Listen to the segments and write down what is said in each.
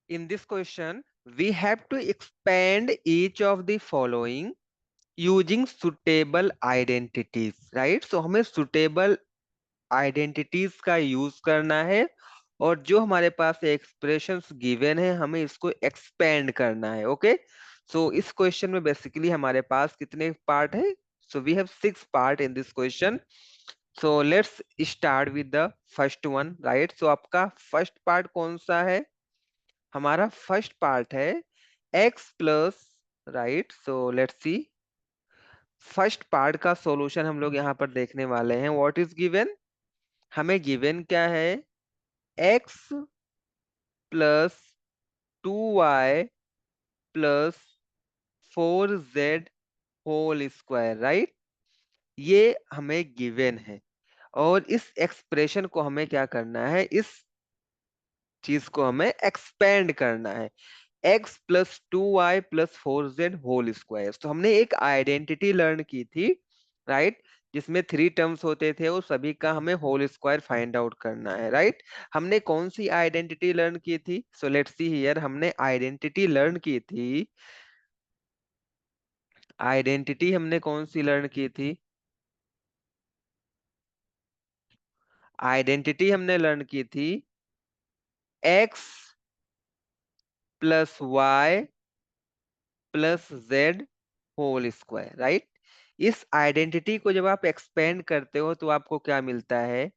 In this question, we have to expand each of the following using suitable identities, right? So हमें suitable identities का use करना है और जो हमारे पास एक्सप्रेशंस गिवन है हमें इसको एक्सपेंड करना है। ओके, सो इस क्वेश्चन में बेसिकली हमारे पास कितने पार्ट है? So we have 6 part in this question. So let's start with the first one, right? So आपका फर्स्ट पार्ट कौन सा है? हमारा फर्स्ट पार्ट है x plus, right? So let's see, first part का सॉल्यूशन हम लोग यहाँ पर देखने वाले हैं। What is given? हमें गिवन क्या है? x plus 2y plus 4z whole square, right? ये हमें गिवन है और इस एक्सप्रेशन को हमें क्या करना है? इस चीज को हमें एक्सपेंड करना है। x plus 2y plus 4z whole square. तो हमने एक आइडेंटिटी लर्न की थी, राइट? जिसमें 3 टर्म्स होते थे, वो सभी का हमें होल स्क्वायर फाइंड आउट करना है, राइट? हमने कौन सी आइडेंटिटी लर्न की थी? सो लेट्स सी हियर, हमने आइडेंटिटी लर्न की थी। आइडेंटिटी हमने कौन सी लर्न की थी? आइडेंटिटी हमने लर्न की थी x plus Y plus Z whole square, right? इस आइडेंटिटी को जब आप एक्सपेंड करते हो तो आपको क्या मिलता है?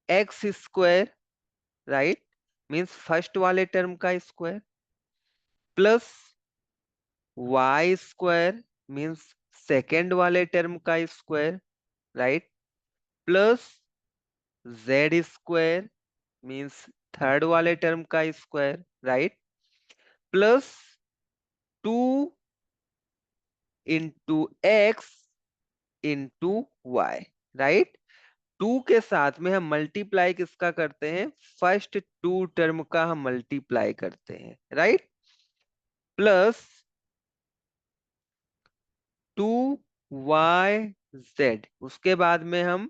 X square, right? Means first वाले टर्म का square, plus Y square means second वाले टर्म का square, right? Plus Z square means third वाले टर्म का square, right? Plus 2 into X into Y, right? 2 के साथ में हम मल्टीप्लाई किसका करते हैं? फर्स्ट 2 टर्म का हम मल्टीप्लाई करते हैं, राइट? प्लस 2yz, उसके बाद में हम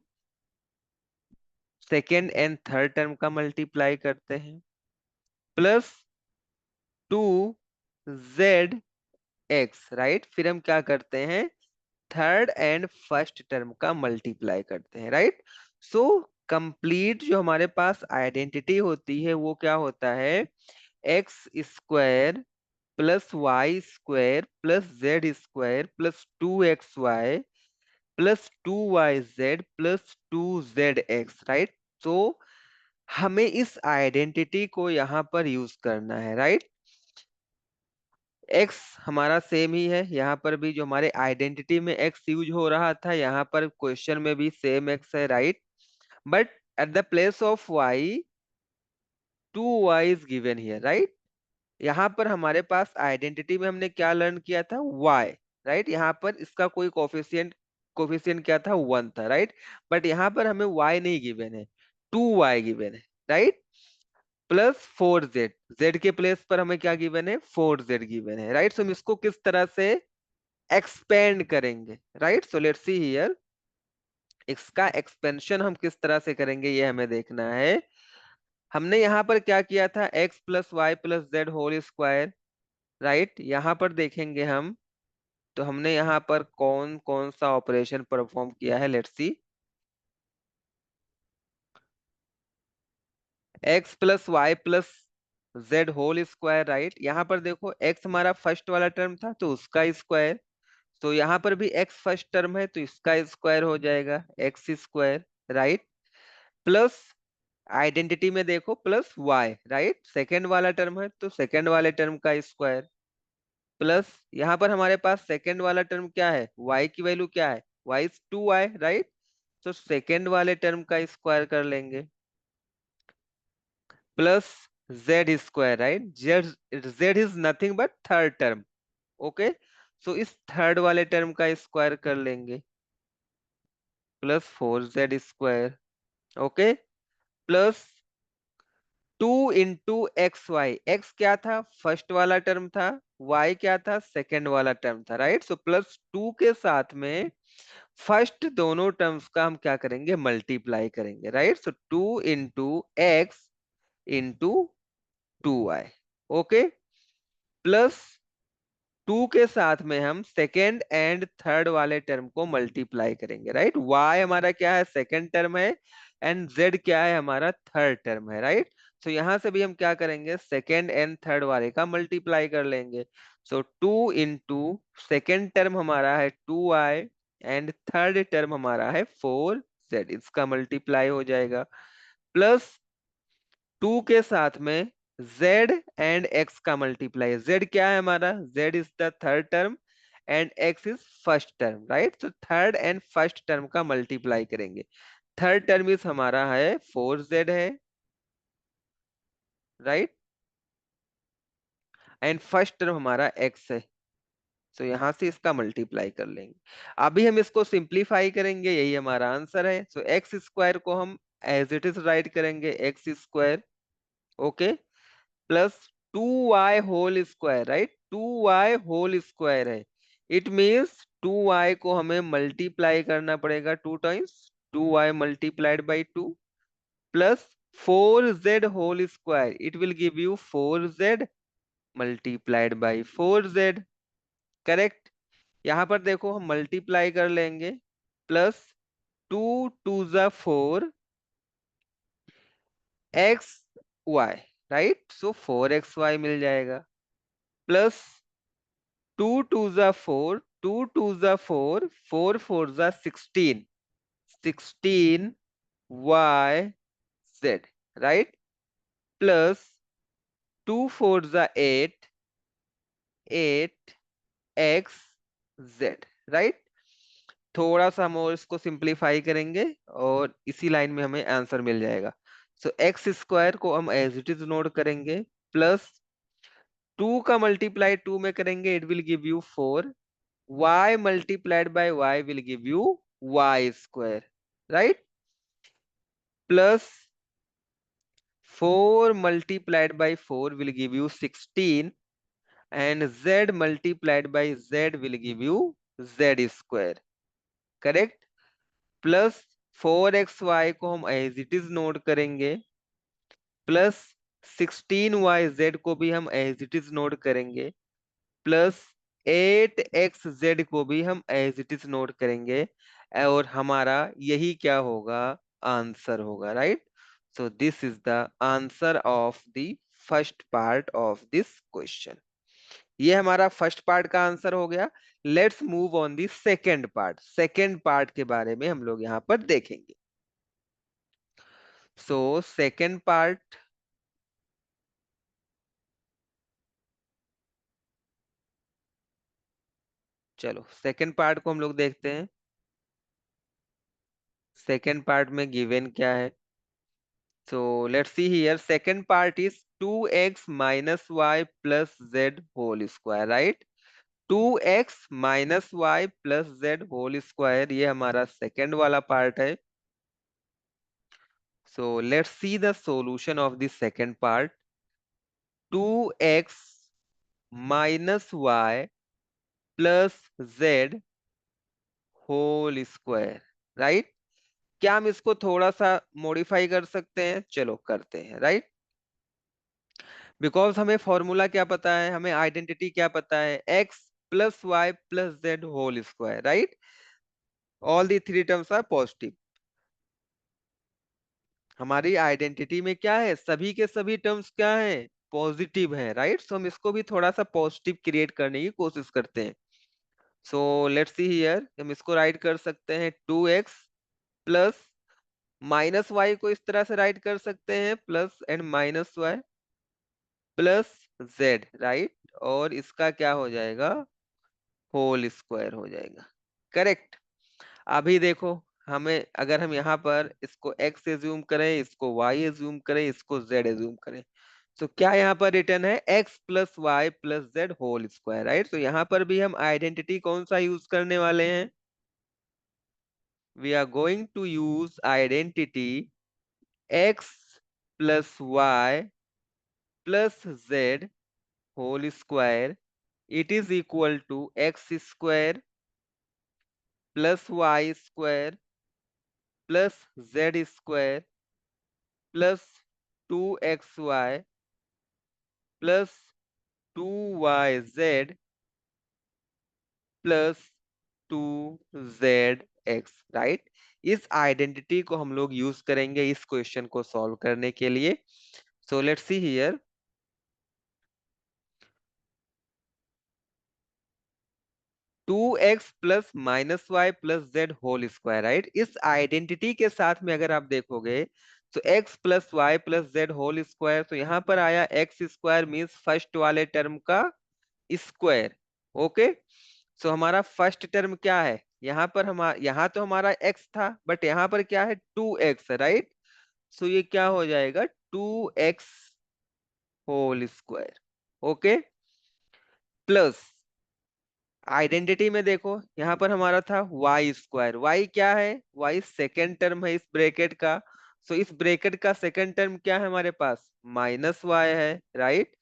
सेकेंड एंड थर्ड टर्म का मल्टीप्लाई करते हैं, प्लस 2zx, राइट? फिर हम क्या करते हैं? थर्ड एंड फर्स्ट टर्म का मल्टीप्लाई करते हैं, राइट? सो कंप्लीट जो हमारे पास आइडेंटिटी होती है वो क्या होता है? X square plus Y square plus Z square plus 2xy plus 2yz plus 2zx, right? तो हमें इस आइडेंटिटी को यहाँ पर यूज करना है, राइट? एक्स हमारा सेम ही है, यहाँ पर भी जो हमारे आइडेंटिटी में एक्स यूज हो रहा था यहाँ पर क्वेश्चन में भी सेम एक्स है, right? But at the place of Y 2y is given here, right? यहाँ पर हमारे पास आइडेंटिटी में हमने क्या लर्न किया था? y, right? यहाँ पर इसका कोई कोफिशिएंट कोफिशिएंट क्या था? 1 था, राइट? बट यहाँ पर हमें y नहीं गिवन है, 2y गिवन है, राइट? प्लस 4z, z के प्लेस पर हमें क्या गिवन है? 4z गिवन है, राइट? सो हम इसको किस तरह से एक्सपेंड करेंगे, right? So let's see here, इसका एक्सपेंशन हम किस तरह से करेंगे ये हमें देखना है। हमने यहाँ पर क्या किया था? x plus Y plus Z whole square, right? यहाँ पर देखेंगे हम, तो हमने यहाँ पर कौन कौन सा ऑपरेशन परफॉर्म किया है? Let's see, x plus Y plus Z whole square, right? यहाँ पर देखो x हमारा फर्स्ट वाला टर्म था तो उसका स्क्वायर, तो यहाँ पर भी x फर्स्ट टर्म है तो इसका स्क्वायर हो जाएगा x square, right? Plus identity में देखो प्लस y, राइट? सेकेंड वाला टर्म है तो सेकेंड वाले टर्म का स्क्वायर, प्लस यहाँ पर हमारे पास सेकेंड वाला टर्म क्या है? y की वैल्यू क्या है? y is 2y, right? तो सेकेंड वाले टर्म का स्क्वायर कर लेंगे, plus Z square, right? Z is nothing but third term, okay? So इस थर्ड वाले टर्म का स्क्वायर कर लेंगे, plus 4z square, okay? Plus 2 into x y, x क्या था? फर्स्ट वाला टर्म था, y क्या था? सेकेंड वाला टर्म था, राइट? सो प्लस 2 के साथ में फर्स्ट दोनों टर्म्स का हम क्या करेंगे? मल्टीप्लाई करेंगे, right? So 2 into X into 2y, okay, plus 2 के साथ में हम सेकेंड एंड थर्ड वाले टर्म को मल्टीप्लाई करेंगे, राइट। y हमारा क्या है, सेकेंड टर्म है, एंड z क्या है, हमारा थर्ड टर्म है, राइट। सो यहां से भी हम क्या करेंगे, सेकेंड एंड थर्ड वाले का मल्टीप्लाई कर लेंगे। सो 2 इंटू सेकेंड टर्म हमारा है 2y एंड थर्ड टर्म हमारा है 4z, इसका मल्टीप्लाई हो जाएगा, प्लस 2 के साथ में z एंड x का मल्टीप्लाई। z क्या है हमारा, z is the third term and x is first term, right. तो थर्ड एंड फर्स्ट टर्म का मल्टीप्लाई करेंगे। थर्ड टर्म इज हमारा है 4z है, राइट, एंड फर्स्ट टर्म हमारा x है। तो यहां से इसका मल्टीप्लाई कर लेंगे। अभी हम इसको सिंप्लीफाई करेंगे, यही हमारा आंसर है। सो एक्स स्क्वायर को हम एज इट इज राइट करेंगे, X square, okay, plus 2y whole square, right, 2y whole square है। इट मीन्स 2y को हमें मल्टीप्लाई करना पड़ेगा 2 times, 2y multiplied by 2, plus 4z whole square, it will give you 4z multiplied by 4z, correct. यहाँ पर देखो हम multiply कर लेंगे, प्लस 2 2 जा 4 एक्स वाई, राइट, सो 4xy मिल जाएगा, प्लस 2 2 जा 4, 2 2 जा 4, 4 4 जा 16, 16y z, राइट, प्लस 2 4 जा 8, 8x z, राइट। थोड़ा सा हम और इसको सिंप्लीफाई करेंगे और इसी लाइन में हमें आंसर मिल जाएगा। सो एक्स स्क्वायर को हम एज इट इज नोट करेंगे, प्लस 2 का मल्टीप्लाई 2 में करेंगे, it will give you 4, y multiplied by y will give you y square, right, plus 4 multiplied by 4 will give you 16, and z multiplied by z will give you z square, correct, plus 4xy को हम as it is note करेंगे, plus 16yz को भी हम as it is note करेंगे, plus 8xz को भी हम एज इट इज नोट करेंगे, और हमारा यही क्या होगा, आंसर होगा, right. So this is the answer of the first part of this question. ये हमारा फर्स्ट पार्ट का आंसर हो गया। Let's move on the second part. Second part के बारे में हम लोग यहाँ पर देखेंगे। सो सेकेंड पार्ट, चलो सेकेंड पार्ट को हम लोग देखते हैं। सेकेंड पार्ट में गिवन क्या है, so let's see here. Second part is 2x minus Y plus Z whole square, right. 2x minus Y plus Z whole square, ये हमारा सेकेंड वाला पार्ट है। So let's see the solution of the second part. 2x minus Y plus Z whole square, right. क्या हम इसको थोड़ा सा modify कर सकते हैं, चलो करते हैं, राइट। बिकॉज हमें फॉर्मूला क्या पता है, हमें आइडेंटिटी क्या पता है, x plus Y plus Z whole square, right, all the three terms are positive. हमारी आइडेंटिटी में क्या है, सभी के सभी टर्म्स क्या है, पॉजिटिव है, राइट। सो हम इसको भी थोड़ा सा पॉजिटिव क्रिएट करने की कोशिश करते हैं। सो लेट्स सी हियर, हम इसको राइट कर सकते हैं 2x प्लस माइनस वाई को इस तरह से राइट कर सकते हैं, plus and minus Y plus Z, right, और इसका क्या हो जाएगा, होल स्क्वायर हो जाएगा, करेक्ट। अभी देखो, हमें अगर हम यहाँ पर इसको x एज्यूम करें, इसको y एज्यूम करें, इसको z एज्यूम करें, तो क्या यहाँ पर रिटर्न है, x plus Y plus Z whole square, right. तो यहाँ पर भी हम आइडेंटिटी कौन सा यूज करने वाले हैं, we are going to use identity x plus Y plus Z whole square, it is equal to x square plus Y square plus Z square plus 2xy plus 2yz plus 2zx, right. इस identity को हम लोग use करेंगे इस question को solve करने के लिए। So let's see here, 2x plus minus Y plus Z whole square, right. इस आइडेंटिटी के साथ में अगर आप देखोगे तो x plus Y plus Z whole square, तो यहाँ पर आया एक्स स्क्वायर मीन्स फर्स्ट वाले टर्म का स्क्वायर। ओके, सो हमारा फर्स्ट टर्म क्या है, यहाँ पर यहाँ तो हमारा x था, बट यहाँ पर क्या है, 2x है, राइट। सो ये क्या हो जाएगा, 2x whole square. Okay, plus identity में देखो यहाँ पर हमारा था वाई स्क्वायर। वाई क्या है, वाई सेकेंड टर्म है इस ब्रैकेट का। सो इस ब्रैकेट का सेकेंड टर्म क्या है हमारे पास, माइनस वाई है, right.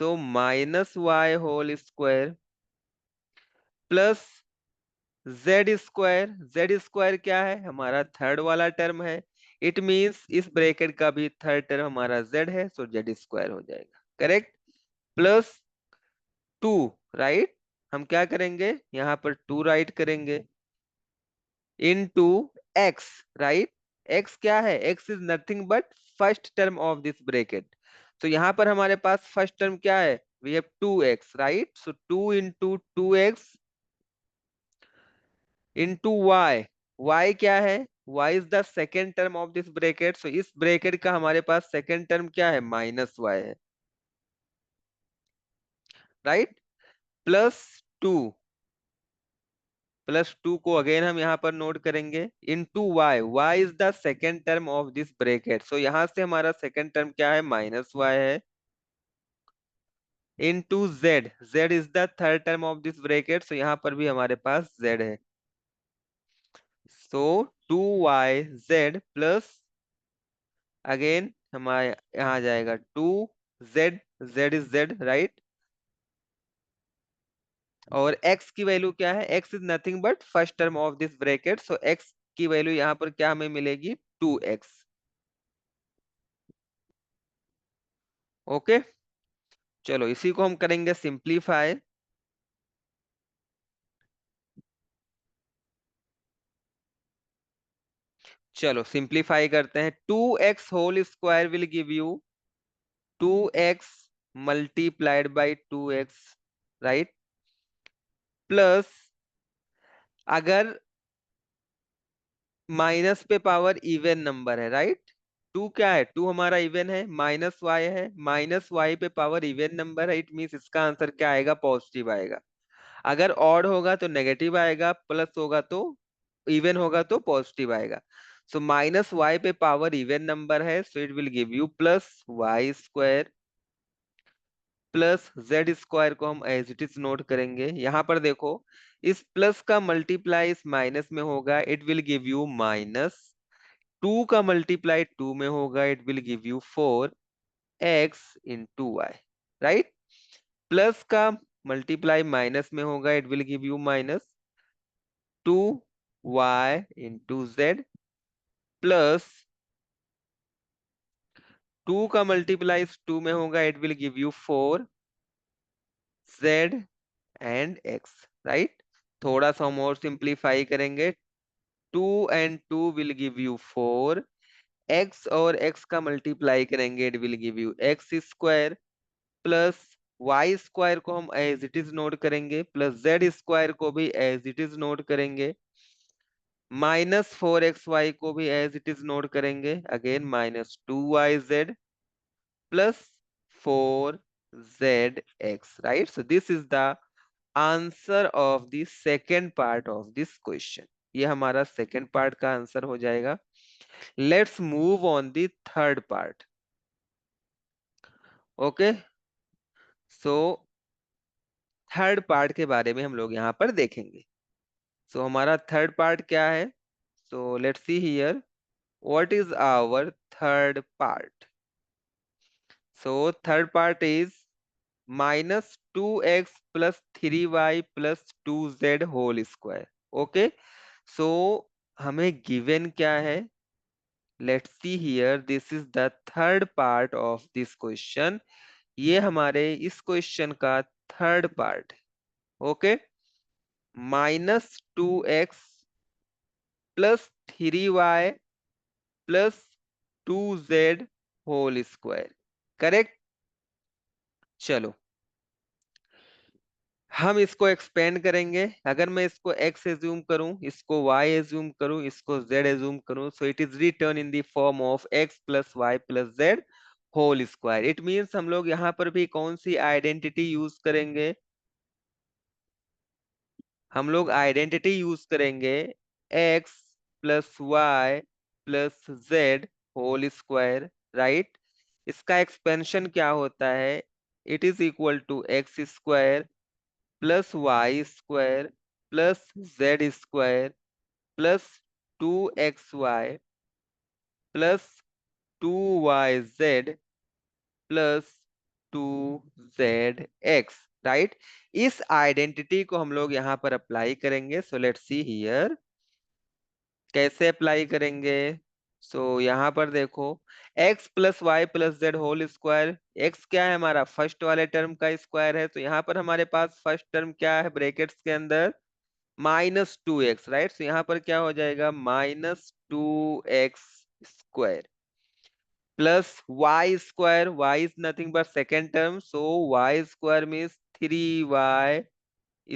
So minus Y whole square plus Z square. Z square क्या है, हमारा थर्ड वाला टर्म है। इट मींस इस ब्रैकेट का भी थर्ड टर्म हमारा जेड है, सो जेड स्क्वायर हो जाएगा, करेक्ट। Plus 2, right. हम क्या करेंगे, यहाँ पर 2 राइट करेंगे इनटू एक्स, राइट। एक्स क्या है, x is nothing but first term of this bracket. तो यहाँ पर हमारे पास फर्स्ट टर्म क्या है, we have 2x, right. So 2 into 2x into y. Y क्या है, y is the second term of this bracket. So इस ब्रैकेट का हमारे पास सेकेंड टर्म क्या है, माइनस वाई है, राइट। प्लस 2, प्लस 2 को अगेन हम यहाँ पर नोट करेंगे into Y. Y is the second term of this bracket. So यहाँ से हमारा सेकेंड टर्म क्या है, माइनस वाई है, into z. Z is the third term of this bracket. So यहाँ पर भी हमारे पास जेड है। सो 2yz प्लस अगेन हमारे यहाँ जाएगा 2z, z is z, right. और x की वैल्यू क्या है, x is nothing but first term of this bracket. So x की वैल्यू यहाँ पर क्या हमें मिलेगी, 2x। ओके, चलो इसी को हम करेंगे सिंप्लीफाई। चलो सिंप्लीफाई करते हैं। 2x whole square will give you 2x multiplied by 2x, right. Plus अगर माइनस पे पावर इवन नंबर है, राइट। 2 क्या है, 2 हमारा इवन है, माइनस वाई है, माइनस वाई पे पावर इवन नंबर है, इट मीन्स इसका आंसर क्या आएगा, पॉजिटिव आएगा। अगर ऑड होगा तो नेगेटिव आएगा, प्लस होगा तो इवन होगा तो पॉजिटिव आएगा। सो माइनस वाई पे पावर इवन नंबर है, so it will give you plus Y square plus Z square को हम एज इट इज नोट करेंगे। यहाँ पर देखो इस प्लस का मल्टीप्लाई इस माइनस में होगा, it will give you minus. 2 का मल्टीप्लाई 2 में होगा, it will give you 4x into Y, right. Plus का मल्टीप्लाई माइनस में होगा, it will give you minus 2y into Z plus 2 का मल्टीप्लाई 2 में होगा, it will give you 4z and x, right. थोड़ा सा हम और सिंप्लीफाई करेंगे। 2 and 2 will give you 4, x और x का मल्टीप्लाई करेंगे, it will give you x square plus Y square को हम एज इट इज नोट करेंगे, प्लस जेड स्क्वायर को भी एज इट इज नोट करेंगे, माइनस 4xy को भी एज इट इज नोट करेंगे, again minus 2yz plus 4zx, right. So this is the answer of the second part of this question. ये हमारा second part का answer हो जाएगा। Let's move on the third part. Okay, so third part के बारे में हम लोग यहाँ पर देखेंगे। सो हमारा थर्ड पार्ट क्या है, so let's see here what is our third part. So third part is minus 2x plus 3y plus 2z whole square. Okay, so हमें गिवन क्या है, let's see here, this is the third part of this question. ये हमारे इस question का third part है। Okay, -2x plus 3y plus 2z whole square. Correct. चलो हम इसको एक्सपेंड करेंगे। अगर मैं इसको x एज्यूम करूं, इसको y एज्यूम करूं, इसको z एज्यूम करूं, so it is written in the form of x plus Y plus Z whole square. It means हम लोग यहाँ पर भी कौन सी आइडेंटिटी यूज करेंगे? हम लोग आइडेंटिटी यूज करेंगे x plus Y plus Z whole square, right. इसका एक्सपेंशन क्या होता है? It is equal to x square plus Y square plus Z square plus 2xy plus 2yz plus 2zx, right. इस identity को हम लोग यहाँ पर अप्लाई करेंगे। सो लेट्स सी हियर कैसे अप्लाई करेंगे। यहाँ पर देखो, x plus Y plus Z whole square, x क्या है हमारा? फर्स्ट वाले टर्म का स्क्वायर है। तो यहाँ पर हमारे पास फर्स्ट टर्म क्या है ब्रैकेट्स के अंदर? -2x, right. सो यहाँ पर क्या हो जाएगा? -2x square plus Y square, Y is nothing but second term, so Y square means 3y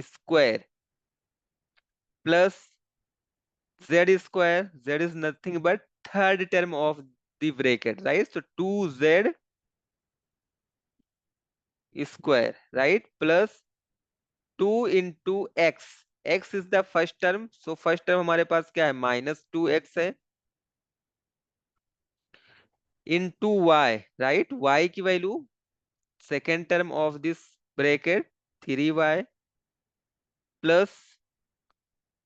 square plus Z square, Z is nothing but third term of the bracket, right. So 2z square, right, plus 2 into x, x is the first term, so first term हमारे पास क्या है? -2x है, into Y, right. y की value second term of this bracket 3y plus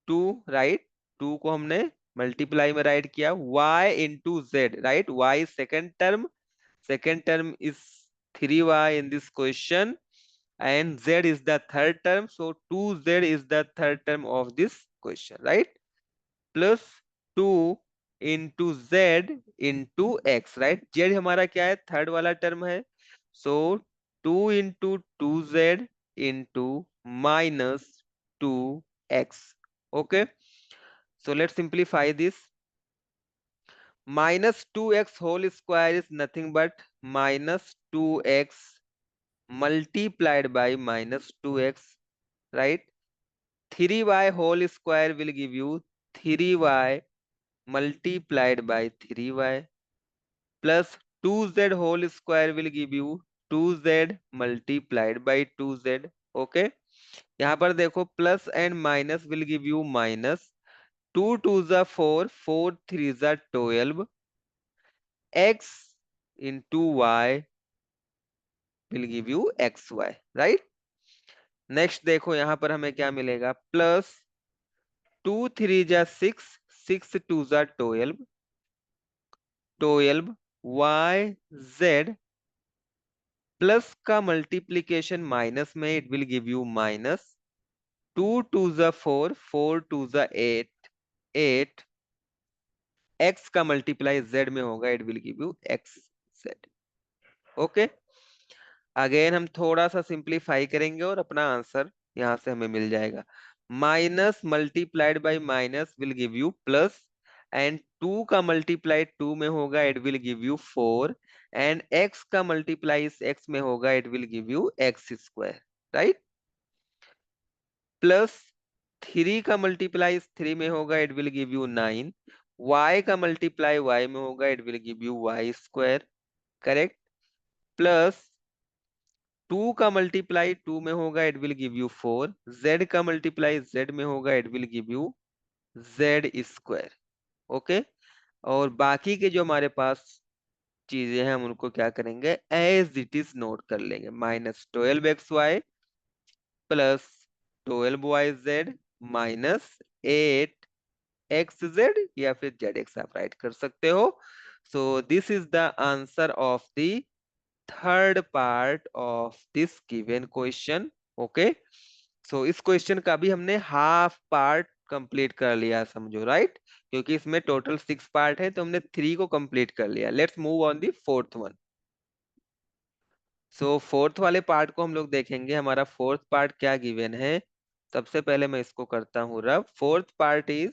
2, right. 2 को हमने multiply में right किया, y into Z, right. y second term, second term is 3y in this question, and z is the third term, so 2z is the third term of this question, right? Plus 2 into z into x, right? z हमारा क्या है? Third वाला term है, so 2 into 2z into -2x. Okay, so let's simplify this. -2x whole square is nothing but -2x multiplied by -2x, right? 3y whole square will give you 3y multiplied by 3y plus 2z whole square will give you 2z multiplied by 2z. Okay, यहाँ पर देखो plus and minus will give you minus, 2 2 जा 4, 4 3 जा 12, x into y will give you xy, right? Next देखो यहाँ पर हमें क्या मिलेगा? प्लस 2 3 जा 6, 6 2 जा 12, 12 y z प्लस का मल्टीप्लीकेशन माइनस में, it will give you minus 2 2 जा 4, 4 2 जा 8, 8 x का मल्टीप्लाई z में होगा, it will give you x z। Okay, again हम थोड़ा सा सिंप्लीफाई करेंगे और अपना आंसर यहां से हमें मिल जाएगा। Minus multiplied by minus will give you plus, and 2 का मल्टीप्लाई 2 में होगा, it will give you 4, and x का मल्टीप्लाई इस x में होगा, it will give you x square, right. Plus 3 का मल्टीप्लाई इस 3 में होगा, it will give you 9, y का मल्टीप्लाई y में होगा, it will give you y square, correct. Plus 2 का मल्टीप्लाई 2 में होगा, it will give you 4, z का मल्टीप्लाई z में होगा, it will give you z square. Okay, और बाकी के जो हमारे पास चीजें हैं हम उनको क्या करेंगे? एज इट इज नोट कर लेंगे। -12xy plus 12yz minus 8xz, या फिर zx आप राइट कर सकते हो। So this is the answer of the third part of this given question. Okay, so इस क्वेश्चन का भी हमने हाफ पार्ट कंप्लीट कर लिया, समझो, राइट। क्योंकि इसमें टोटल 6 पार्ट है, तो हमने 3 को कंप्लीट कर लिया। Let's move on the fourth one. So fourth वाले पार्ट को हम लोग देखेंगे, हमारा फोर्थ पार्ट क्या गिवन है। सबसे पहले मैं इसको करता हूँ rough. Fourth part is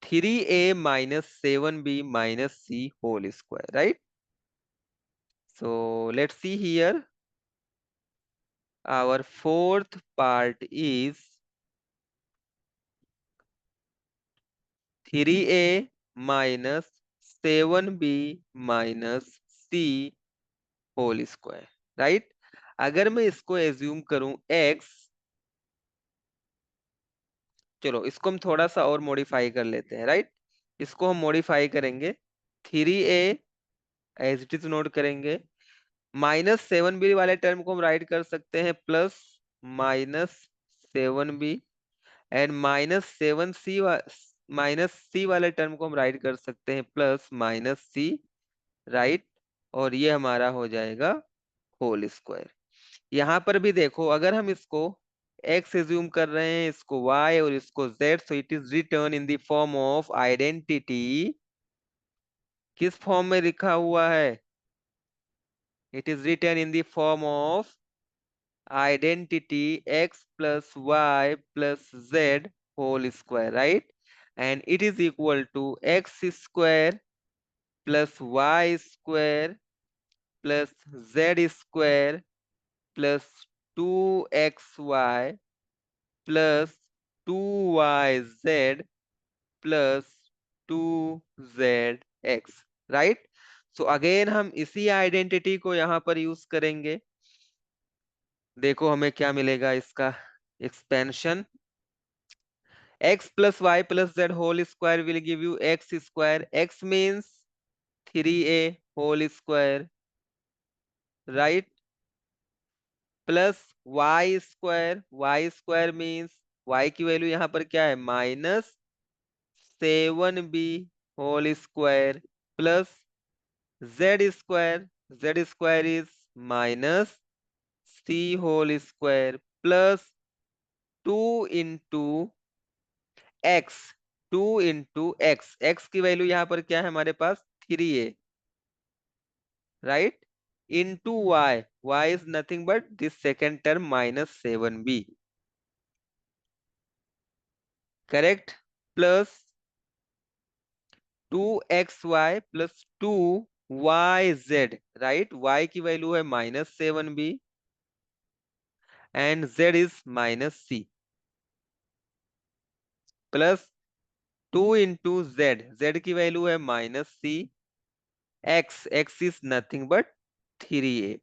3a - 7b - c whole square, right. So let's see here, our fourth part is 3a minus 7b minus c whole square, right. अगर मैं इसको एज्यूम करूं x, चलो इसको हम थोड़ा सा और मॉडिफाई कर लेते हैं, राइट। इसको हम मॉडिफाई करेंगे, 3a as it is note करेंगे, -7b वाले टर्म को हम राइट कर सकते हैं प्लस -7b, एंड -7c वाले टर्म को हम राइट कर सकते हैं +-c, राइट। और ये हमारा हो जाएगा होल स्क्वायर। यहाँ पर भी देखो, अगर हम इसको x एज्यूम कर रहे हैं, इसको y और इसको z, so it is written in the form of identity. किस फॉर्म में लिखा हुआ है? It is written in the form of identity x plus y plus z whole square, right? And it is equal to x square plus y square plus z square plus 2xy plus 2yz plus 2zx, right? So again हम इसी identity को यहाँ पर use करेंगे। देखो हमें क्या मिलेगा इसका expansion, x plus y plus z whole square will give you x square. X means 3a whole square, right? Plus y square. Y square means y की वैल्यू यहाँ पर क्या है? -7b whole square plus z square. Z square is -c whole square plus 2 into x, 2 into x, x की value यहाँ पर क्या है हमारे पास? 3a, right, into y, y is nothing but this second term -7b, correct, plus 2xy plus 2yz, right. y की value है -7b and z इज -c, plus 2 into z, z की वैल्यू है -c, x is nothing but 3a,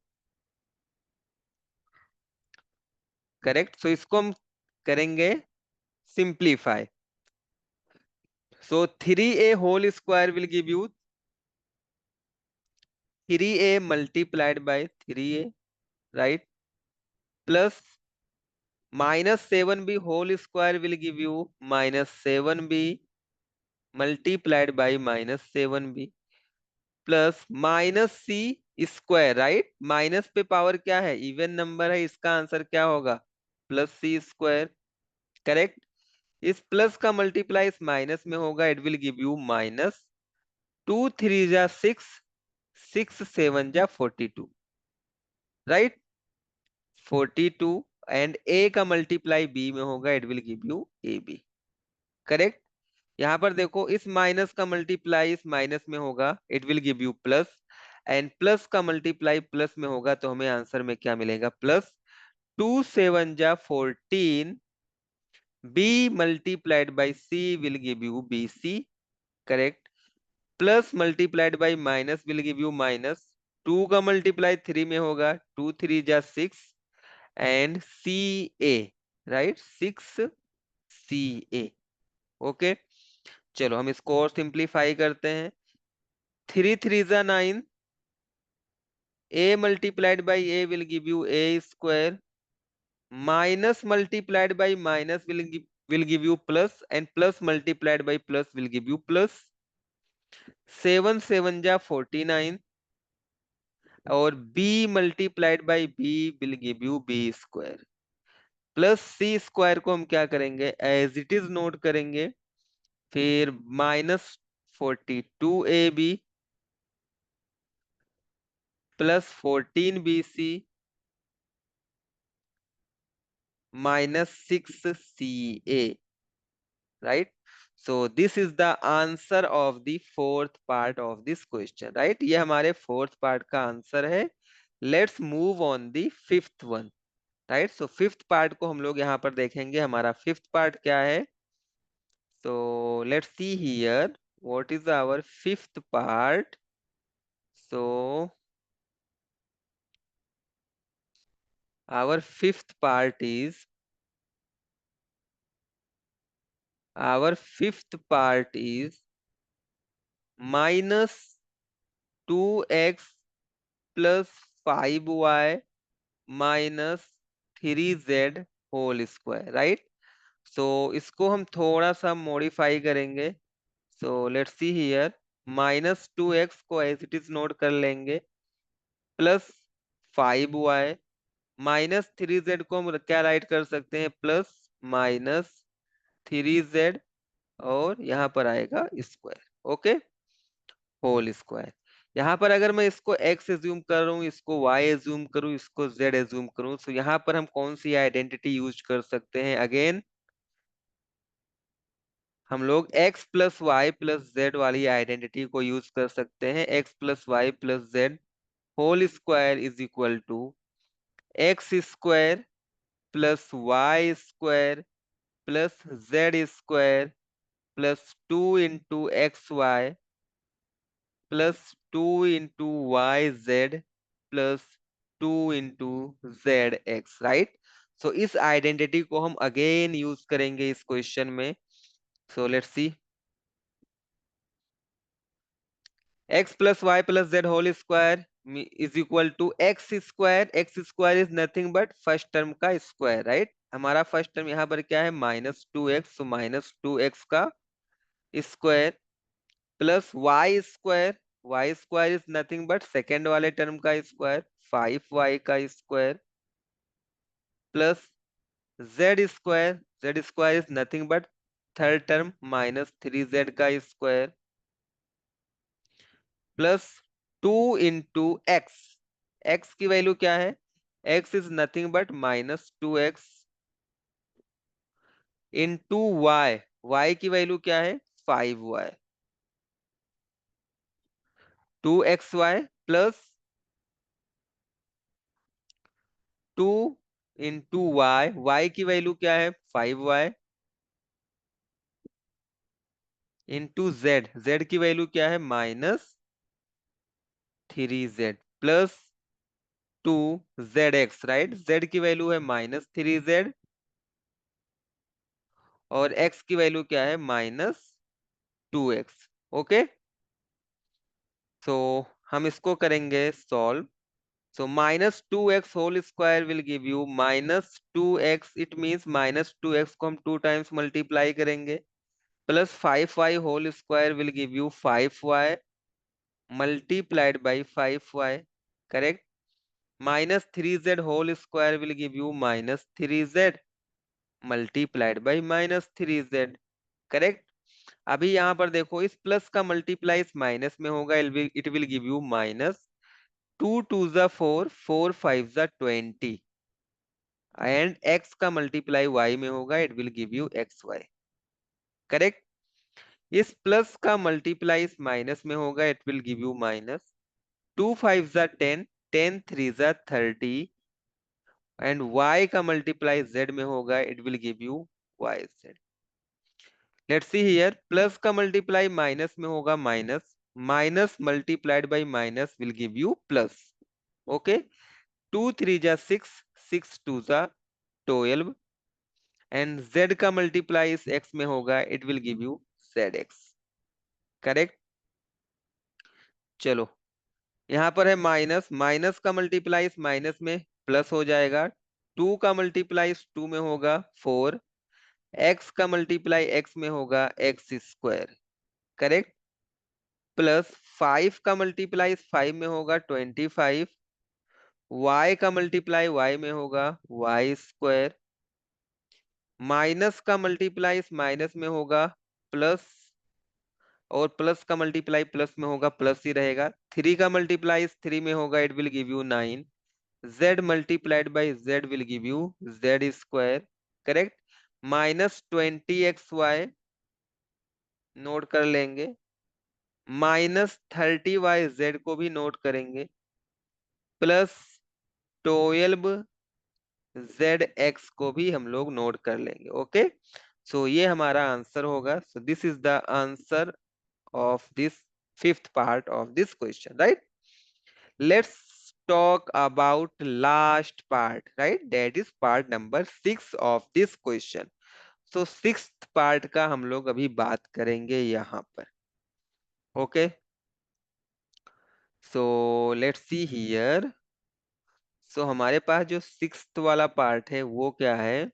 correct. So इसको हम करेंगे simplify. So 3a whole square will give you 3a multiplied by 3a, right, plus -7b whole square will give you -7b multiplied by -7b plus -c square, right। Minus पे power क्या है? Even number है, इसका answer क्या होगा? +c square, correct. इस plus का multiply इस माइनस में होगा, इट विल गिव यू -2 3 जा 6, 6 7 जा 42, राइट, 42, एंड a का मल्टीप्लाई b में होगा, it will give you ab, correct. यहाँ पर देखो, इस माइनस का मल्टीप्लाई इस माइनस में होगा, it will give you plus, and plus का मल्टीप्लाई प्लस में होगा, तो हमें आंसर में क्या मिलेगा? +2 7 जा 14, b multiplied by c will give you bc, correct. Plus multiplied by minus will give you minus, 2 का मल्टीप्लाई 3 में होगा, 2 3 जा 6 and C A, right, 6 ca, okay. चलो हम इसको और सिंप्लीफाई करते हैं, 3 3 जा 9, a multiplied by a will give you a square, minus multiplied by minus will give you plus, and plus multiplied by plus will give you plus, 7 7 जा 49, और b multiplied by b will give you b square, plus c square को हम क्या करेंगे? As it is note करेंगे, फिर -42ab plus 14 BC minus 6 CA, right? So this is the answer of the fourth part of this question, right? ये हमारे fourth part का answer है. Let's move on the fifth one, right? So fifth part को हम लोग यहाँ पर देखेंगे. हमारा fifth part क्या है? So let's see here. What is our fifth part? So our fifth part is minus 2x plus 5y minus 3z whole square, right? So इसको हम थोड़ा सा मॉडिफाई करेंगे. So let's see here. -2x को as it is note कर लेंगे, plus 5y -3z को हम क्या राइट कर सकते हैं? प्लस माइनस 3z, और यहाँ पर आएगा स्क्वायर. Okay, whole square. यहाँ पर अगर मैं इसको x एज्यूम कर रहा हूँ, इसको y एज्यूम करूँ, इसको z एज्यूम करूँ, तो यहाँ पर हम कौन सी आइडेंटिटी यूज कर सकते हैं? अगेन हम लोग x plus Y plus z वाली आइडेंटिटी को यूज कर सकते हैं. x plus Y plus Z whole square is equal to x square plus Y square plus Z square plus 2 × XY plus 2 × YZ plus 2 × ZX, right? So इस identity को हम again use करेंगे इस question में. सो let's see. x plus y plus z whole square is equal to x square. x square is nothing but first term का square, right? हमारा first term यहाँ पर क्या है? -2x. so -2x का square plus y square is nothing but second वाले term का square, 5y का square plus z square is nothing but third term -3z का स्क्वायर प्लस 2 × x की वैल्यू क्या है? x is nothing but -2x into y की value क्या है? 5y. 2xy प्लस 2 × y की वैल्यू क्या है? 5y इंटू z की वैल्यू क्या है? -3z plus 2zx, right? z की वैल्यू है -3z और x की वैल्यू क्या है? -2x. ओके, सो हम इसको करेंगे solve. So -2x whole square will give you -2x. It means -2x को हम 2 टाइम्स मल्टीप्लाई करेंगे, plus 5y whole square will give you 5y multiplied by 5y, correct? -3z whole square will give you -3z multiplied by -3z, correct? अभी यहाँ पर देखो, इस plus का multiply इस माइनस में होगा, it will give you -2 × 2 = 4, 4 × 5 = 20 and x का मल्टीप्लाई y में होगा, it will give you xy, correct? इस प्लस का मल्टीप्लाई इस माइनस में होगा, it will give you -2 × 5 = 10, 10 × 3 = 30 and y का मल्टीप्लाई z में होगा, it will give you yz. Let's see here. Plus का मल्टीप्लाई माइनस में होगा, minus multiplied by minus will give you plus. Okay, 2 × 3 = 6, 6 × 2 = 12 and z का multiply इस x में होगा, it will give you zx, correct? चलो, यहाँ पर है माइनस का मल्टीप्लाई इस माइनस में प्लस हो जाएगा, 2 का मल्टीप्लाई इस 2 में होगा 4, x का मल्टीप्लाई x में होगा x², करेक्ट? प्लस 5 का मल्टीप्लाई इस 5 में होगा 25, y का मल्टीप्लाई y में होगा y², माइनस का मल्टीप्लाई इस माइनस में होगा प्लस और प्लस का मल्टीप्लाई प्लस में होगा, प्लस ही रहेगा। 3 का मल्टीप्लाई 3 में होगा, it will give you 9। z multiplied by z will give you z square, correct. -20xy note कर लेंगे, -30yz को भी नोट करेंगे, +12zx को भी हम लोग नोट कर लेंगे। ओके, सो ये हमारा आंसर होगा। सो this is the answer of this fifth part of this question, right? Let's talk about last part, right? That is part number 6 of this question. So sixth part का हम लोग अभी बात करेंगे यहाँ पर। Okay, so let's see here. So हमारे पास जो सिक्स्थ वाला पार्ट है वो क्या है?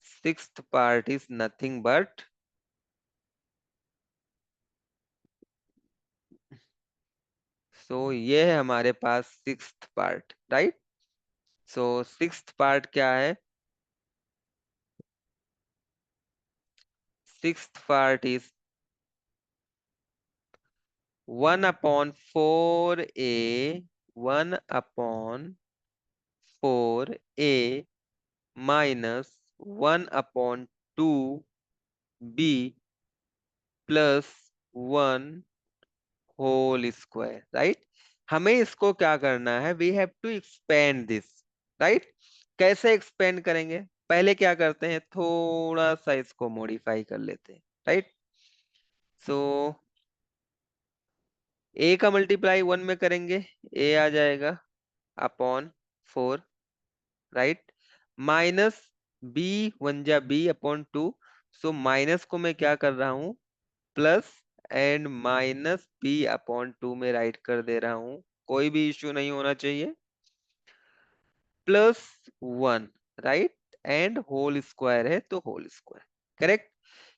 Sixth part is nothing but, so ये है हमारे पास sixth part, right? So sixth part क्या है? Sixth part is 1/4a, 1/4a minus 1/2b plus 1 होल स्क्वायर, राइट? हमें इसको क्या करना है? We have to expand this, right? कैसे एक्सपेंड करेंगे? पहले क्या करते हैं, थोड़ा सा इसको मॉडिफाई कर लेते हैं, राइट? सो a का मल्टीप्लाई 1 में करेंगे, a आ जाएगा अपॉन 4, राइट? माइनस बी, 1 जा b/2, सो माइनस को मैं क्या कर रहा हूं, प्लस, एंड -b/2 में राइट कर दे रहा हूं, कोई भी इश्यू नहीं होना चाहिए, +1, राइट? एंड होल स्क्वायर है तो होल स्क्वायर, करेक्ट।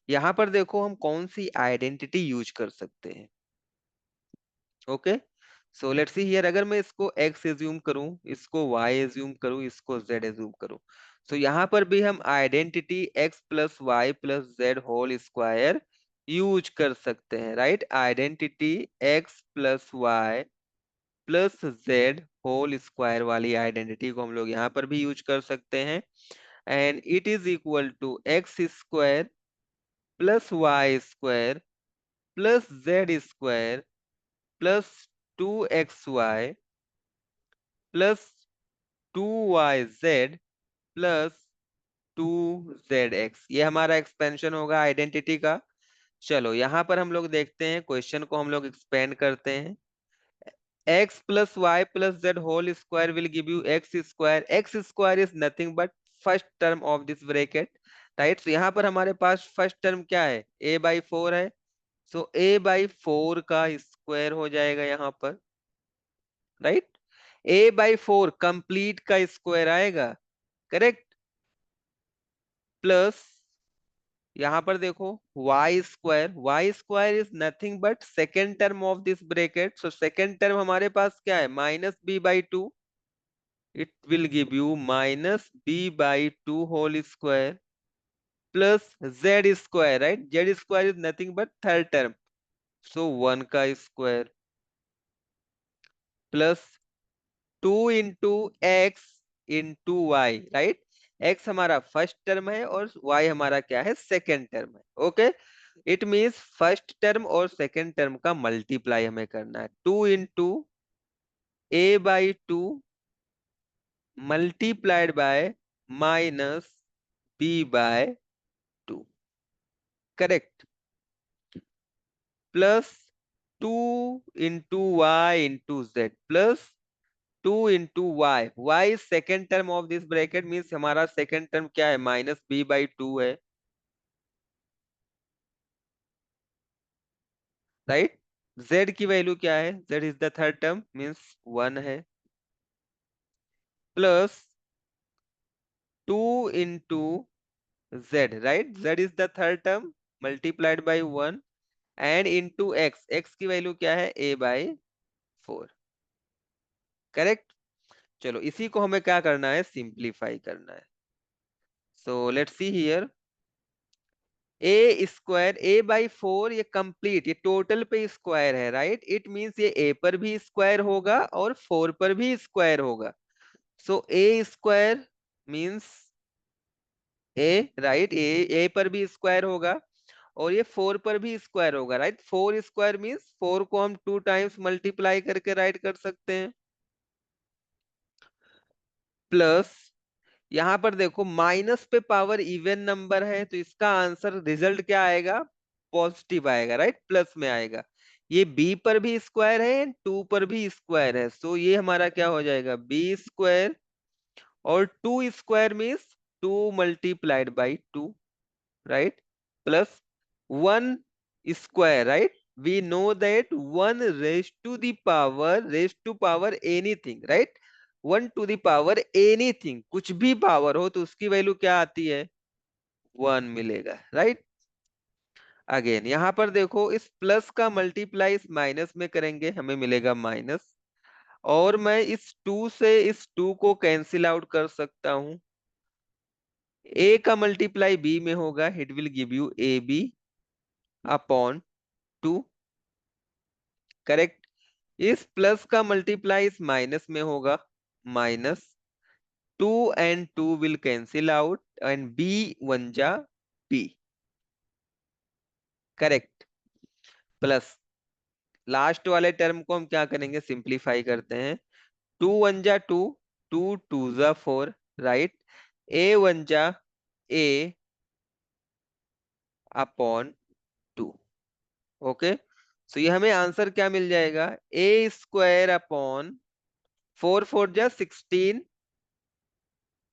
यहां पर देखो हम कौन सी आइडेंटिटी यूज कर सकते हैं। Okay, so let's see here, अगर मैं इसको x एज्यूम करूं, इसको y एज्यूम करूं, इसको z एज्यूम करूं, सो यहाँ पर भी हम identity x plus Y plus Z whole square use कर सकते हैं, right? Identity x plus Y plus Z whole square वाली आइडेंटिटी को हम लोग यहाँ पर भी यूज कर सकते हैं, and it is equal to x square plus Y square plus Z square plus 2xy plus 2yz plus 2zx, ये हमारा एक्सपेंशन होगा आइडेंटिटी का। चलो यहाँ पर हम लोग देखते हैं, क्वेश्चन को हम लोग एक्सपेंड करते हैं। x plus Y plus Z whole square will give you x square, x square is nothing but first term of this bracket, right? तो यहाँ पर हमारे पास फर्स्ट टर्म क्या है, a/4 है, सो a/4 का स्क्वायर हो जाएगा यहाँ पर, राइट? a/4 कंप्लीट का स्क्वायर आएगा, करेक्ट, प्लस यहां पर देखो y square is nothing but second term of this bracket, so second term हमारे पास क्या है, -b/2, it will give you -b/2 whole square plus z square, right? z square is nothing but third term, so 1 का square plus 2 × x × y, right? x हमारा first term है और y हमारा क्या है, सेकेंड टर्म है। Okay, it means first term और second term का मल्टीप्लाई हमें करना है, 2 × a/2 multiplied by -b/2, correct, plus 2 × y × z plus 2 × y second term of this bracket means हमारा सेकेंड टर्म क्या है, -b/2 है, राइट? z की वैल्यू क्या है, z is the third term means 1 है, plus 2 × z, right? z is the third term multiplied by 1 and into x, x की value क्या है, a/4, करेक्ट। चलो इसी को हमें क्या करना है, सिंप्लीफाई करना है। So let's see here, A square, A by 4 ये कंप्लीट, ये टोटल पे स्क्वायर है, राइट। इट मींस ये ए पर भी स्क्वायर होगा और 4 पर भी स्क्वायर होगा। सो ए स्क्वायर मींस ए, राइट, ए पर भी स्क्वायर होगा और ये 4 पर भी स्क्वायर होगा, राइट। 4 स्क्वायर मींस 4 को हम 2 टाइम्स मल्टीप्लाई करके राइट कर सकते हैं। प्लस यहाँ पर देखो माइनस पे पावर इवन नंबर है तो इसका आंसर रिजल्ट क्या आएगा, पॉजिटिव आएगा, राइट, प्लस में आएगा। ये बी पर भी स्क्वायर है, 2 पर भी स्क्वायर है, सो ये हमारा क्या हो जाएगा, बी स्क्वायर और 2 square means 2 multiplied by 2, right, plus 1 square, right? We know that 1 raised to power anything, right? 1 to the power anything, कुछ भी पावर हो तो उसकी वैल्यू क्या आती है, 1 मिलेगा, राइट। अगेन यहाँ पर देखो इस प्लस का मल्टीप्लाई इस माइनस में करेंगे, हमें मिलेगा माइनस, और मैं इस 2 से इस 2 को कैंसिल आउट कर सकता हूं। ए का मल्टीप्लाई बी में होगा, it will give you a b upon 2, correct. इस प्लस का मल्टीप्लाई इस माइनस में होगा, minus 2 and 2 will cancel out and b one जा बी, करेक्ट। प्लस लास्ट वाले टर्म को हम क्या करेंगे, सिंप्लीफाई करते हैं। 2 वन जा 2, 2 2 जा 4, राइट। ए वन जा ए अपॉन 2, ओके। सो ये हमें आंसर क्या मिल जाएगा, ए स्क्वायर अपॉन 4 4 जा 16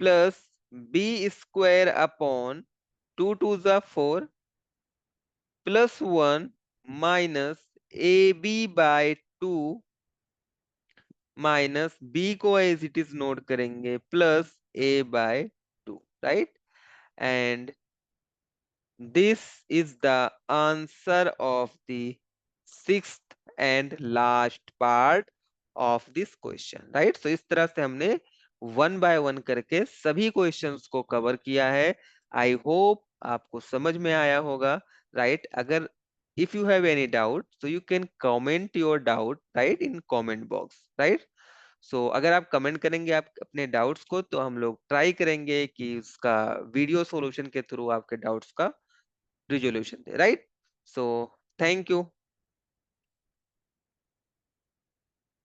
प्लस बी स्क्वायर अपॉन 2 2 जा 4 plus 1 minus a b by 2 minus b को एज इट इज नोट करेंगे plus a by 2, right. And this is the answer of the sixth and last part of this question, right? So इस तरह से हमने 1 by 1 करके सभी questions को cover किया है। आई होप आपको समझ में आया होगा, राइट। अगर if you have any doubt so you can comment your doubt, right, in comment box, right? सो अगर आप कमेंट करेंगे आप अपने डाउट्स को तो हम लोग ट्राई करेंगे कि उसका वीडियो सॉल्यूशन के थ्रू आपके डाउट्स का resolution, right? So thank you.